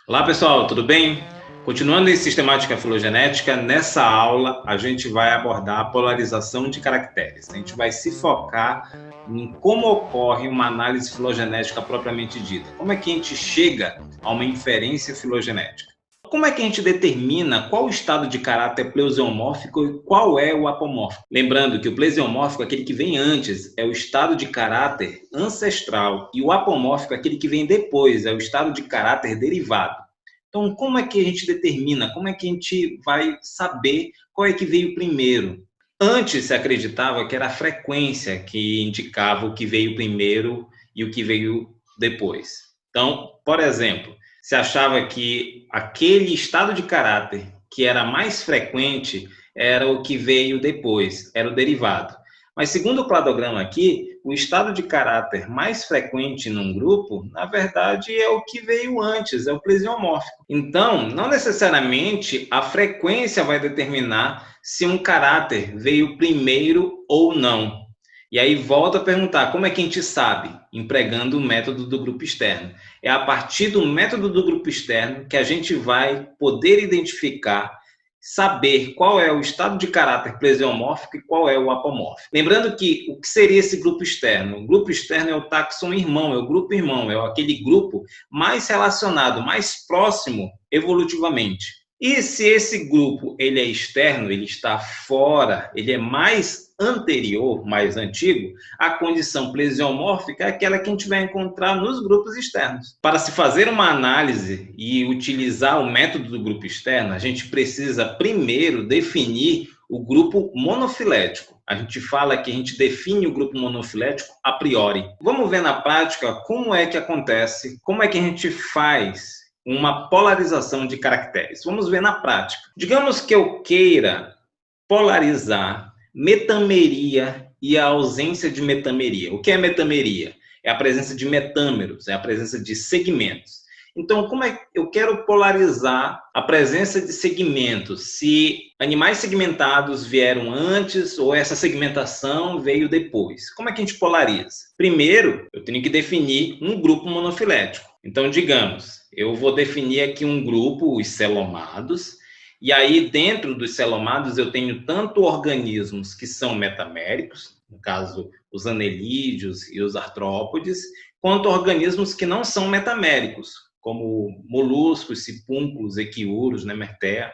Olá pessoal, tudo bem? Continuando em sistemática filogenética, nessa aula a gente vai abordar a polarização de caracteres. A gente vai se focar em como ocorre uma análise filogenética propriamente dita. Como é que a gente chega a uma inferência filogenética? Como é que a gente determina qual o estado de caráter plesionomórfico e qual é o apomórfico? Lembrando que o plesionomórfico, aquele que vem antes, é o estado de caráter ancestral e o apomórfico, aquele que vem depois, é o estado de caráter derivado. Então, como é que a gente determina? Como é que a gente vai saber qual é que veio primeiro? Antes se acreditava que era a frequência que indicava o que veio primeiro e o que veio depois. Então, por exemplo, se achava que aquele estado de caráter que era mais frequente era o que veio depois, era o derivado. Mas segundo o cladograma aqui, o estado de caráter mais frequente num grupo, na verdade, é o que veio antes, é o plesiomórfico. Então, não necessariamente a frequência vai determinar se um caráter veio primeiro ou não. E aí volta a perguntar, como é que a gente sabe? Empregando o método do grupo externo. É a partir do método do grupo externo que a gente vai poder identificar, saber qual é o estado de caráter plesiomórfico e qual é o apomórfico. Lembrando que o que seria esse grupo externo? O grupo externo é o táxon irmão, é o grupo irmão, é aquele grupo mais relacionado, mais próximo evolutivamente. E se esse grupo ele é externo, ele está fora, ele é mais anterior, mais antigo, a condição plesiomórfica é aquela que a gente vai encontrar nos grupos externos. Para se fazer uma análise e utilizar o método do grupo externo, a gente precisa primeiro definir o grupo monofilético. A gente fala que a gente define o grupo monofilético a priori. Vamos ver na prática como é que acontece, como é que a gente faz uma polarização de caracteres. Vamos ver na prática. Digamos que eu queira polarizar metameria e a ausência de metameria. O que é metameria? É a presença de metâmeros, é a presença de segmentos. Então, como é que eu quero polarizar a presença de segmentos? Se animais segmentados vieram antes ou essa segmentação veio depois? Como é que a gente polariza? Primeiro, eu tenho que definir um grupo monofilético. Então, digamos, eu vou definir aqui um grupo, os celomados, e aí dentro dos celomados eu tenho tanto organismos que são metaméricos, no caso os anelídeos e os artrópodes, quanto organismos que não são metaméricos, como moluscos, sipúnculos, equiúros, nemertea.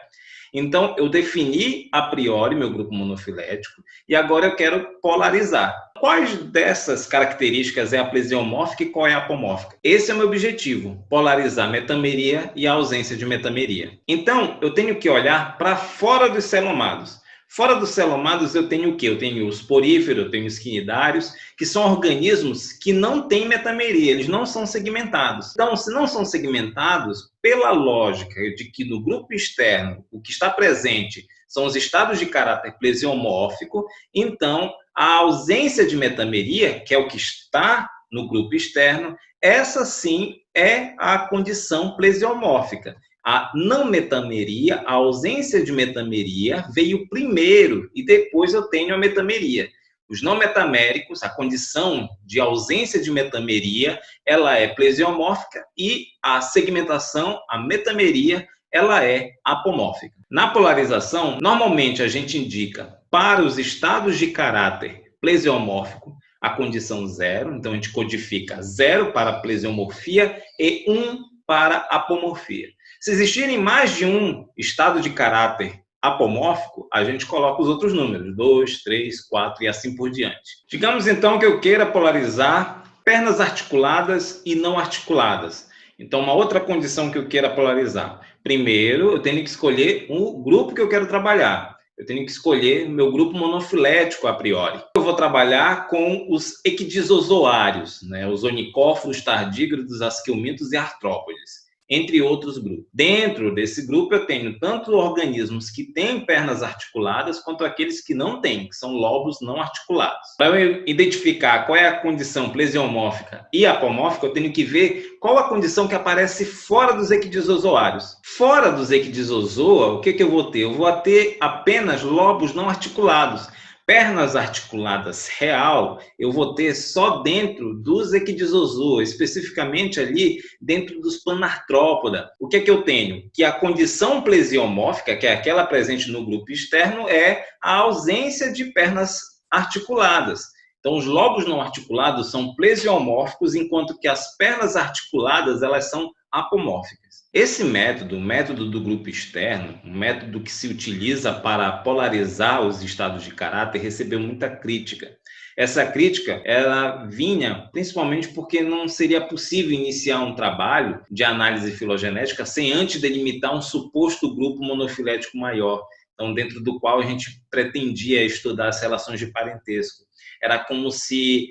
Então, eu defini a priori meu grupo monofilético e agora eu quero polarizar. Quais dessas características é a plesiomórfica e qual é a apomórfica? Esse é o meu objetivo, polarizar a metameria e a ausência de metameria. Então, eu tenho que olhar para fora dos celomados. Fora dos celomados eu tenho o quê? Eu tenho os poríferos, eu tenho os quinidários, que são organismos que não têm metameria, eles não são segmentados. Então, se não são segmentados, pela lógica de que no grupo externo o que está presente são os estados de caráter plesiomórfico, então a ausência de metameria, que é o que está no grupo externo, essa sim é a condição plesiomórfica. A não metameria, a ausência de metameria veio primeiro e depois eu tenho a metameria. Os não metaméricos, a condição de ausência de metameria, ela é plesiomórfica e a segmentação, a metameria, ela é apomórfica. Na polarização, normalmente a gente indica para os estados de caráter plesiomórfico a condição 0, então a gente codifica 0 para plesiomorfia e 1 para apomorfia. Se existirem mais de um estado de caráter apomórfico, a gente coloca os outros números, 2, 3, 4 e assim por diante. Digamos então que eu queira polarizar pernas articuladas e não articuladas. Então, uma outra condição que eu queira polarizar. Primeiro, eu tenho que escolher o grupo que eu quero trabalhar. Eu tenho que escolher meu grupo monofilético a priori. Eu vou trabalhar com os equidizozoários, né? Os onicóforos, tardígrados, asquilmintos e artrópodes, entre outros grupos. Dentro desse grupo eu tenho tanto organismos que têm pernas articuladas quanto aqueles que não têm, que são lobos não articulados. Para eu identificar qual é a condição plesiomórfica e apomórfica, eu tenho que ver qual a condição que aparece fora dos equidizozoários. Fora dos equidizozoa, o que eu vou ter? Eu vou ter apenas lobos não articulados. pernas articuladas real, eu vou ter só dentro dos Ecdysozoa, especificamente ali dentro dos Panartrópoda. O que é que eu tenho? Que a condição plesiomórfica, que é aquela presente no grupo externo, é a ausência de pernas articuladas. Então, os lobos não articulados são plesiomórficos, enquanto que as pernas articuladas elas são apomórficas. Esse método, o método do grupo externo, um método que se utiliza para polarizar os estados de caráter, recebeu muita crítica. Essa crítica ela vinha principalmente porque não seria possível iniciar um trabalho de análise filogenética sem antes delimitar um suposto grupo monofilético maior, então dentro do qual a gente pretendia estudar as relações de parentesco. Era como se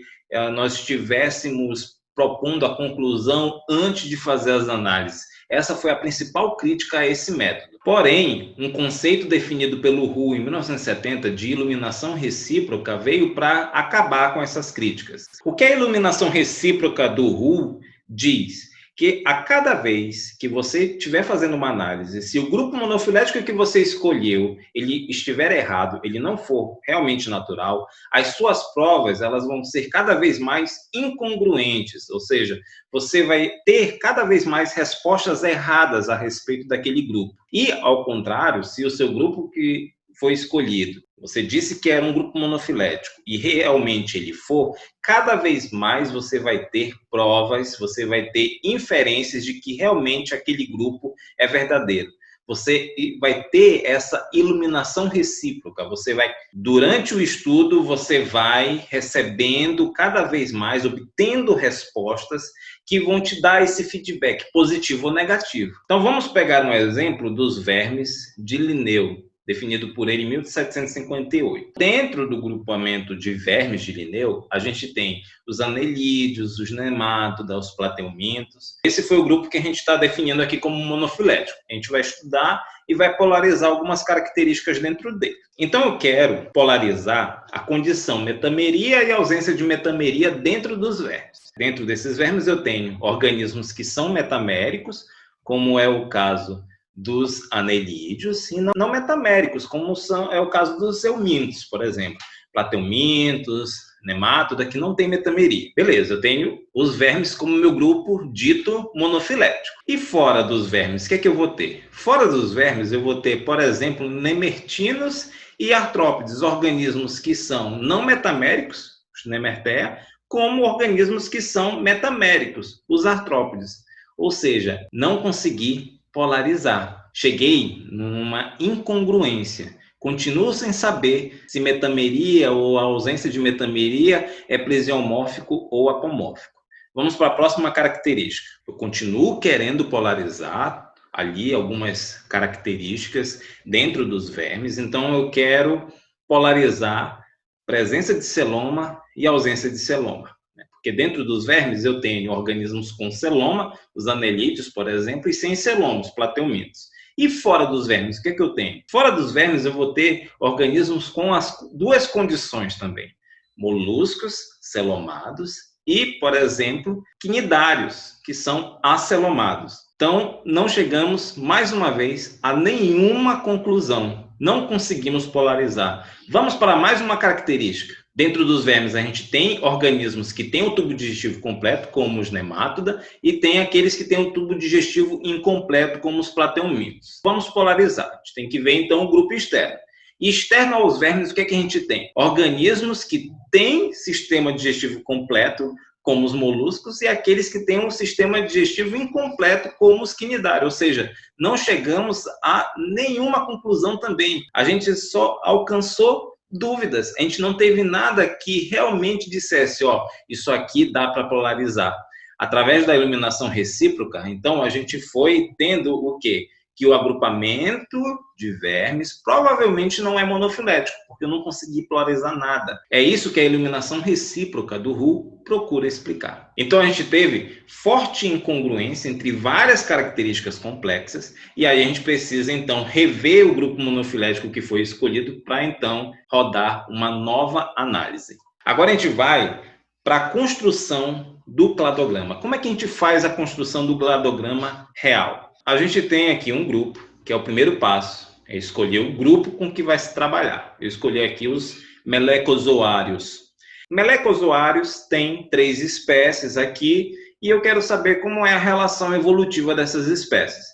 nós estivéssemos propondo a conclusão antes de fazer as análises. Essa foi a principal crítica a esse método. Porém, um conceito definido pelo Hu em 1970 de iluminação recíproca veio para acabar com essas críticas. O que a iluminação recíproca do Hu diz? Que a cada vez que você estiver fazendo uma análise, se o grupo monofilético que você escolheu, ele estiver errado, ele não for realmente natural, as suas provas elas vão ser cada vez mais incongruentes, ou seja, você vai ter cada vez mais respostas erradas a respeito daquele grupo. E, ao contrário, se o seu grupo que foi escolhido, você disse que era um grupo monofilético e realmente ele for, cada vez mais você vai ter provas, você vai ter inferências de que realmente aquele grupo é verdadeiro. Você vai ter essa iluminação recíproca, você vai, durante o estudo, você vai recebendo cada vez mais, obtendo respostas que vão te dar esse feedback, positivo ou negativo. Então vamos pegar um exemplo dos vermes de Linneu, definido por ele em 1758. Dentro do grupamento de vermes de Linneu, a gente tem os anelídeos, os nemátoda, os plateumintos. Esse foi o grupo que a gente está definindo aqui como monofilético. A gente vai estudar e vai polarizar algumas características dentro dele. Então eu quero polarizar a condição metameria e ausência de metameria dentro dos vermes. Dentro desses vermes eu tenho organismos que são metaméricos, como é o caso dos anelídeos, e não metaméricos, como é o caso dos eumintos, por exemplo. Plateumintos, nemátoda, que não tem metameria. Beleza, eu tenho os vermes como meu grupo dito monofilético. E fora dos vermes, o que é que eu vou ter? Fora dos vermes, eu vou ter, por exemplo, nemertinos e artrópodes, organismos que são não metaméricos, os nemertea, como organismos que são metaméricos, os artrópodes. Ou seja, não consegui polarizar. Cheguei numa incongruência. Continuo sem saber se metameria ou a ausência de metameria é plesiomórfico ou apomórfico. Vamos para a próxima característica. Eu continuo querendo polarizar ali algumas características dentro dos vermes, então eu quero polarizar presença de celoma e ausência de celoma. Porque dentro dos vermes eu tenho organismos com celoma, os anelídeos, por exemplo, e sem celoma, os plateumintos. E fora dos vermes, o que é que eu tenho? Fora dos vermes eu vou ter organismos com as duas condições também. Moluscos celomados e, por exemplo, quinidários, que são acelomados. Então, não chegamos, mais uma vez, a nenhuma conclusão. Não conseguimos polarizar. Vamos para mais uma característica. Dentro dos vermes, a gente tem organismos que têm o tubo digestivo completo, como os nemátoda, e tem aqueles que têm o tubo digestivo incompleto, como os plateumintos. Vamos polarizar. A gente tem que ver, então, o grupo externo. E externo aos vermes, o que é que a gente tem? Organismos que têm sistema digestivo completo, como os moluscos, e aqueles que têm um sistema digestivo incompleto, como os quinidários. Ou seja, não chegamos a nenhuma conclusão também. A gente só alcançou dúvidas. A gente não teve nada que realmente dissesse, ó, isso aqui dá para polarizar. Através da iluminação recíproca, então, a gente foi tendo o quê? Que o agrupamento de vermes provavelmente não é monofilético, porque eu não consegui polarizar nada. É isso que a iluminação recíproca do Hu procura explicar. Então a gente teve forte incongruência entre várias características complexas, e aí a gente precisa então rever o grupo monofilético que foi escolhido para então rodar uma nova análise. Agora a gente vai para a construção do cladograma. Como é que a gente faz a construção do cladograma real? A gente tem aqui um grupo, que é o primeiro passo, é escolher o grupo com que vai se trabalhar. Eu escolhi aqui os melecozoários. Melecozoários têm 3 espécies aqui e eu quero saber como é a relação evolutiva dessas espécies.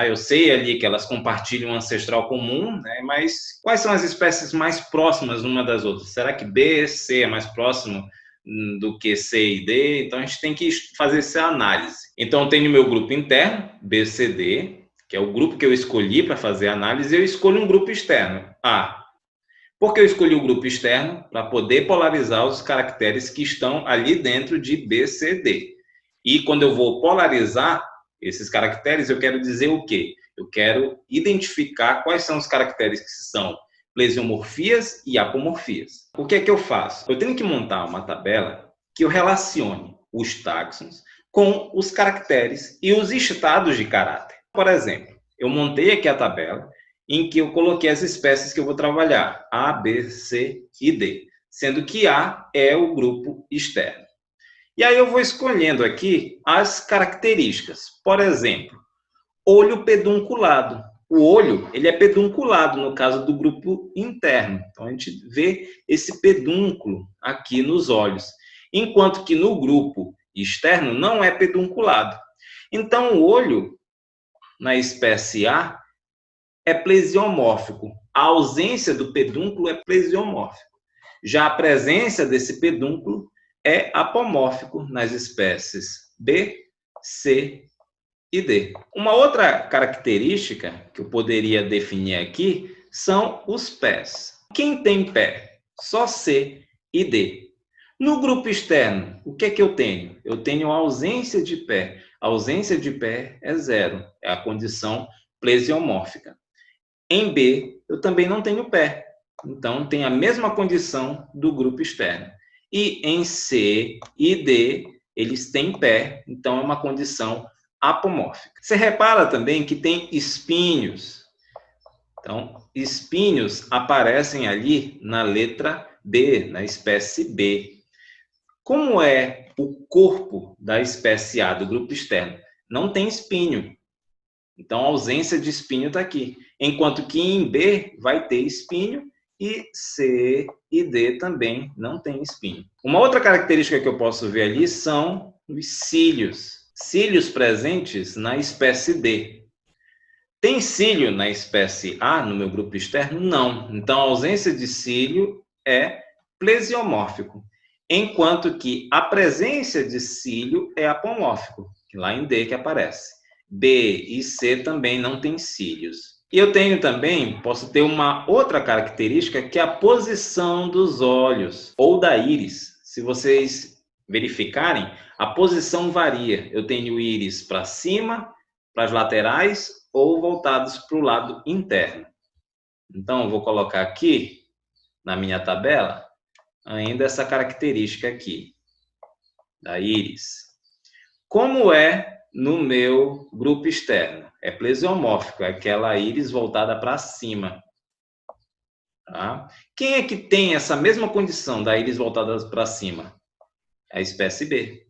Eu sei ali que elas compartilham um ancestral comum, né? Mas quais são as espécies mais próximas uma das outras? Será que B, C é mais próximo do que C e D? Então a gente tem que fazer essa análise. Então eu tenho meu grupo interno, BCD, que é o grupo que eu escolhi para fazer a análise, e eu escolho um grupo externo, A. Por que eu escolhi o grupo externo? Para poder polarizar os caracteres que estão ali dentro de BCD. E quando eu vou polarizar esses caracteres, eu quero dizer o quê? Eu quero identificar quais são os caracteres que são plesiomorfias e apomorfias. O que é que eu faço? Eu tenho que montar uma tabela que eu relacione os táxons com os caracteres e os estados de caráter. Por exemplo, eu montei aqui a tabela em que eu coloquei as espécies que eu vou trabalhar, A, B, C e D, sendo que A é o grupo externo. E aí eu vou escolhendo aqui as características. Por exemplo, olho pedunculado. O olho, ele é pedunculado no caso do grupo interno. Então a gente vê esse pedúnculo aqui nos olhos, enquanto que no grupo externo não é pedunculado. Então o olho na espécie A é plesiomórfico. A ausência do pedúnculo é plesiomórfico. Já a presença desse pedúnculo é apomórfico nas espécies B, C e D. Uma outra característica que eu poderia definir aqui são os pés. Quem tem pé? Só C e D. No grupo externo, o que é que eu tenho? Eu tenho ausência de pé. A ausência de pé é 0, é a condição plesiomórfica. Em B, eu também não tenho pé. Então, tem a mesma condição do grupo externo. E em C e D, eles têm pé, então é uma condição apomórfica. Você repara também que tem espinhos. Então, espinhos aparecem ali na letra B, na espécie B. Como é o corpo da espécie A, do grupo externo? Não tem espinho. Então, a ausência de espinho está aqui. Enquanto que em B vai ter espinho e C e D também não tem espinho. Uma outra característica que eu posso ver ali são os cílios. Cílios presentes na espécie D. Tem cílio na espécie A, no meu grupo externo? Não. Então, a ausência de cílio é plesiomórfico. Enquanto que a presença de cílio é apomórfico, lá em D que aparece. B e C também não têm cílios. E eu tenho também, posso ter uma outra característica, que é a posição dos olhos, ou da íris. Se vocês verificarem, a posição varia. Eu tenho íris para cima, para as laterais, ou voltados para o lado interno. Então, eu vou colocar aqui, na minha tabela, ainda essa característica aqui, da íris. Como é no meu grupo externo? É plesiomórfico, é aquela íris voltada para cima. Tá? Quem é que tem essa mesma condição da íris voltada para cima? A espécie B.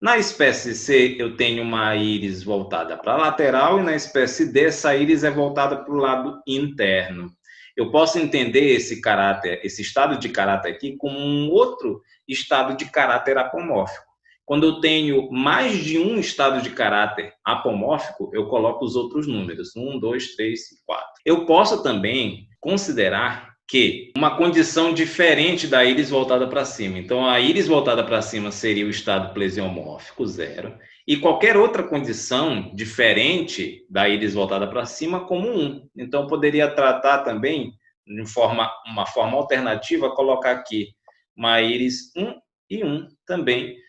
Na espécie C, eu tenho uma íris voltada para a lateral, e na espécie D, essa íris é voltada para o lado interno. Eu posso entender esse caráter, esse estado de caráter aqui, como um outro estado de caráter apomórfico. Quando eu tenho mais de um estado de caráter apomórfico, eu coloco os outros números, 1, 2, 3 e 4. Eu posso também considerar que uma condição diferente da íris voltada para cima. Então, a íris voltada para cima seria o estado plesiomórfico, 0, e qualquer outra condição diferente da íris voltada para cima como 1. Então, eu poderia tratar também, de uma forma alternativa, colocar aqui uma íris 1 e 1 também,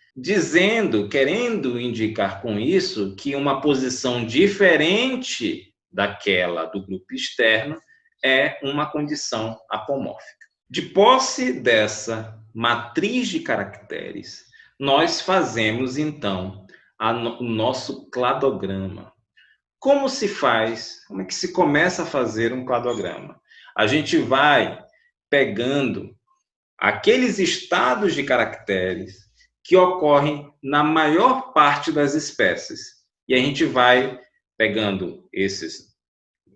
querendo indicar com isso que uma posição diferente daquela do grupo externo é uma condição apomórfica. De posse dessa matriz de caracteres, nós fazemos, então, o nosso cladograma. Como se faz? Como é que se começa a fazer um cladograma? A gente vai pegando aqueles estados de caracteres que ocorrem na maior parte das espécies. E a gente vai pegando esses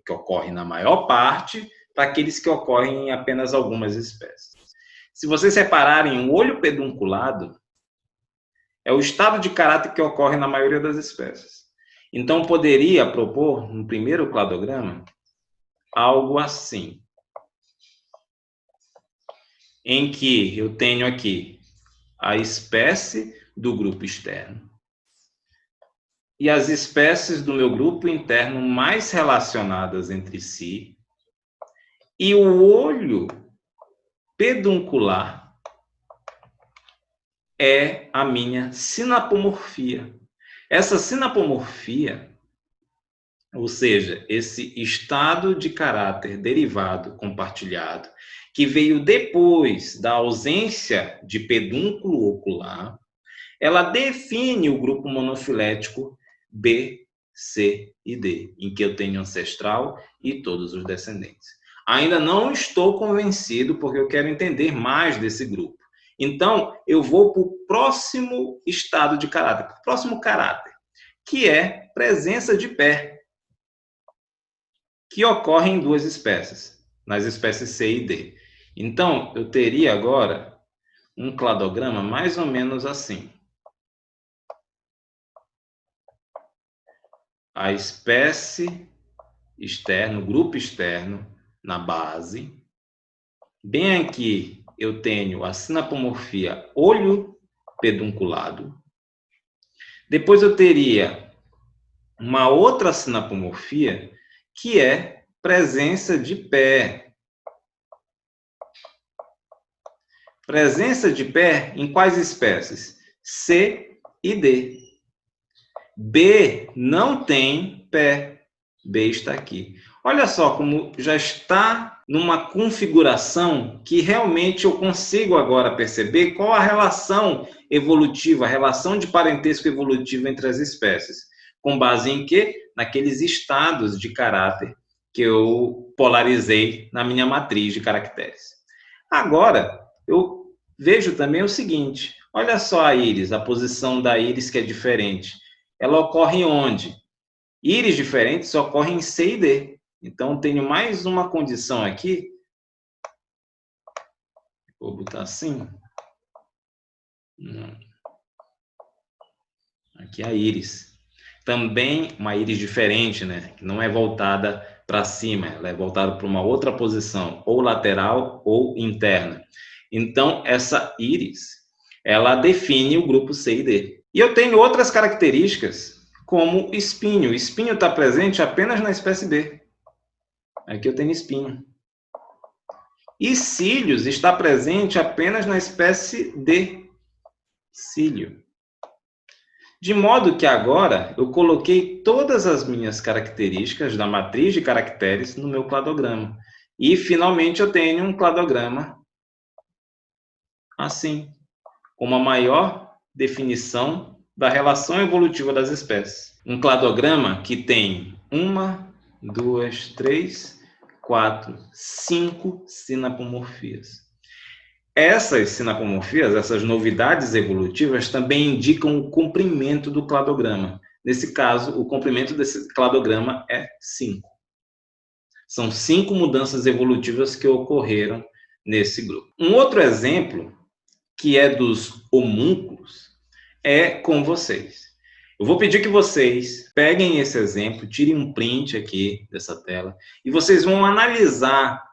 que ocorrem na maior parte, para aqueles que ocorrem em apenas algumas espécies. Se vocês repararem, o olho pedunculado é o estado de caráter que ocorre na maioria das espécies. Então, poderia propor, no primeiro cladograma, algo assim, em que eu tenho aqui a espécie do grupo externo e as espécies do meu grupo interno mais relacionadas entre si, e o olho peduncular é a minha sinapomorfia. Essa sinapomorfia, ou seja, esse estado de caráter derivado compartilhado, que veio depois da ausência de pedúnculo ocular, ela define o grupo monofilético B, C e D, em que eu tenho ancestral e todos os descendentes. Ainda não estou convencido, porque eu quero entender mais desse grupo. Então, eu vou para o próximo estado de caráter, para o próximo caráter, que é presença de pé, que ocorre em duas espécies, nas espécies C e D. Então, eu teria agora um cladograma mais ou menos assim. A espécie externa, o grupo externo, na base. Bem aqui eu tenho a sinapomorfia olho pedunculado. Depois eu teria uma outra sinapomorfia, que é presença de pé. Presença de pé em quais espécies? C e D. B não tem pé. B está aqui. Olha só como já está numa configuração que realmente eu consigo agora perceber qual a relação evolutiva, a relação de parentesco evolutivo entre as espécies. Com base em quê? Naqueles estados de caráter que eu polarizei na minha matriz de caracteres. Agora, eu vejo também o seguinte, olha só a íris, a posição da íris que é diferente. Ela ocorre onde? Íris diferentes ocorrem em C e D. Então, tenho mais uma condição aqui. Vou botar assim. Aqui a íris. Também uma íris diferente, né? Que não é voltada para cima, ela é voltada para uma outra posição, ou lateral ou interna. Então, essa íris, ela define o grupo C e D. E eu tenho outras características, como espinho. O espinho está presente apenas na espécie B. Aqui eu tenho espinho. E cílios está presente apenas na espécie D. Cílio. De modo que agora eu coloquei todas as minhas características da matriz de caracteres no meu cladograma. E finalmente eu tenho um cladograma assim, com uma maior definição da relação evolutiva das espécies. Um cladograma que tem 1, 2, 3, 4, 5 sinapomorfias. Essas sinapomorfias, essas novidades evolutivas, também indicam o comprimento do cladograma. Nesse caso, o comprimento desse cladograma é 5. São 5 mudanças evolutivas que ocorreram nesse grupo. Um outro exemplo, que é dos homúnculos, é com vocês. Eu vou pedir que vocês peguem esse exemplo, tirem um print aqui dessa tela, e vocês vão analisar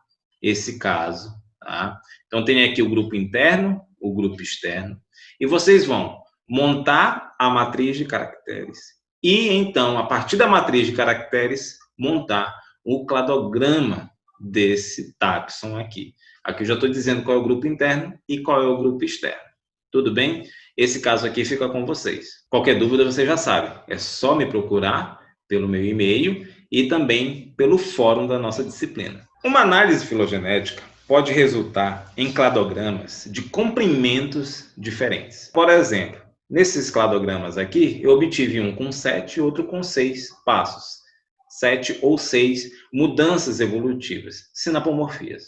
esse caso, tá? Então, tem aqui o grupo interno, o grupo externo, e vocês vão montar a matriz de caracteres. E, então, a partir da matriz de caracteres, montar o cladograma desse táxon aqui. Aqui eu já estou dizendo qual é o grupo interno e qual é o grupo externo. Tudo bem? Esse caso aqui fica com vocês. Qualquer dúvida, vocês já sabem. É só me procurar pelo meu e-mail e também pelo fórum da nossa disciplina. Uma análise filogenética pode resultar em cladogramas de comprimentos diferentes. Por exemplo, nesses cladogramas aqui, eu obtive um com 7 e outro com 6 passos. 7 ou 6 mudanças evolutivas, sinapomorfias.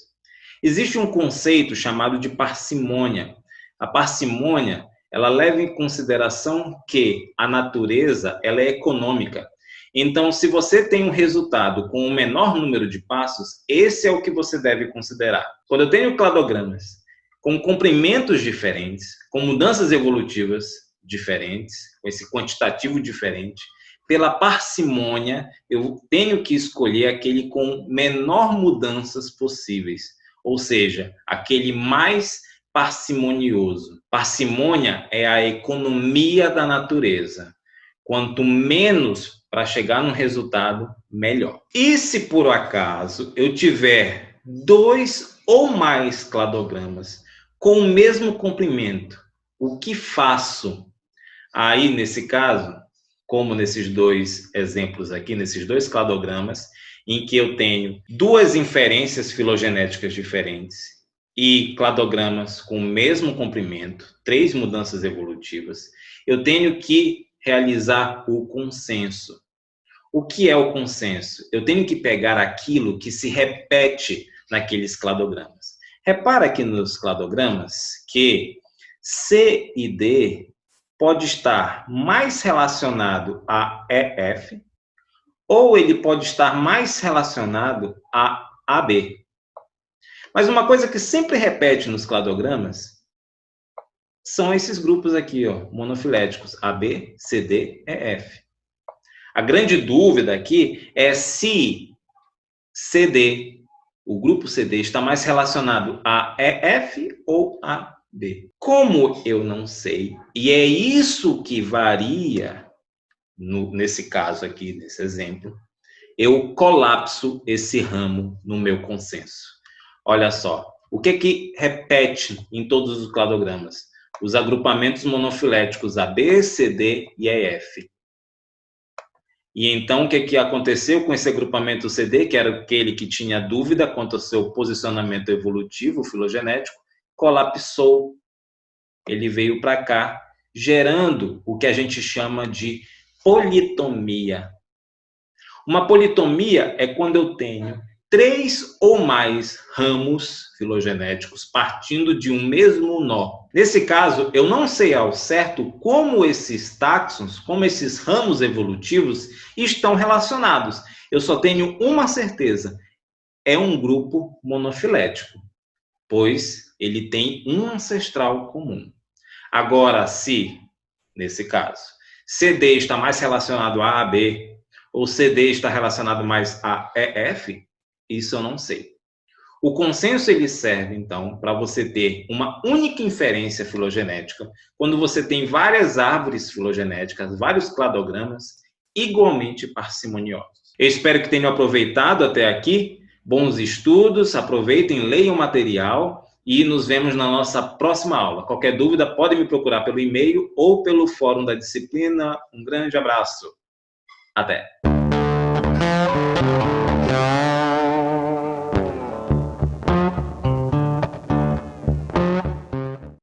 Existe um conceito chamado de parcimônia. A parcimônia, ela leva em consideração que a natureza ela é econômica. Então, se você tem um resultado com um menor número de passos, esse é o que você deve considerar. Quando eu tenho cladogramas com comprimentos diferentes, com mudanças evolutivas diferentes, com esse quantitativo diferente, pela parcimônia, eu tenho que escolher aquele com menor mudanças possíveis, ou seja, aquele mais parcimonioso. Parcimônia é a economia da natureza. Quanto menos para chegar no resultado, melhor. E se por acaso eu tiver 2 ou mais cladogramas com o mesmo comprimento, o que faço? Aí, nesse caso, como nesses 2 exemplos aqui, nesses 2 cladogramas, em que eu tenho 2 inferências filogenéticas diferentes e cladogramas com o mesmo comprimento, 3 mudanças evolutivas, eu tenho que realizar o consenso. O que é o consenso? Eu tenho que pegar aquilo que se repete naqueles cladogramas. Repara aqui nos cladogramas que C e D pode estar mais relacionado a EF ou ele pode estar mais relacionado a AB. Mas uma coisa que sempre repete nos cladogramas são esses grupos aqui, ó, monofiléticos, AB, CD, EF. A grande dúvida aqui é se CD, o grupo CD, está mais relacionado a EF ou a B. Como eu não sei, e é isso que varia nesse caso aqui, nesse exemplo, eu colapso esse ramo no meu consenso. Olha só, o que repete em todos os cladogramas? Os agrupamentos monofiléticos AB, CD e EF. E então, o que aconteceu com esse agrupamento CD, que era aquele que tinha dúvida quanto ao seu posicionamento evolutivo, filogenético, colapsou. Ele veio para cá, gerando o que a gente chama de politomia. Uma politomia é quando eu tenho 3 ou mais ramos filogenéticos partindo de um mesmo nó. Nesse caso, eu não sei ao certo como esses táxons, como esses ramos evolutivos estão relacionados. Eu só tenho uma certeza: é um grupo monofilético, pois ele tem um ancestral comum. Agora, se, nesse caso, CD está mais relacionado a AB, ou CD está relacionado mais a EF, isso eu não sei. O consenso ele serve, então, para você ter uma única inferência filogenética, quando você tem várias árvores filogenéticas, vários cladogramas, igualmente parcimoniosos. Eu espero que tenham aproveitado até aqui. Bons estudos, aproveitem, leiam o material e nos vemos na nossa próxima aula. Qualquer dúvida, pode me procurar pelo e-mail ou pelo fórum da disciplina. Um grande abraço. Até!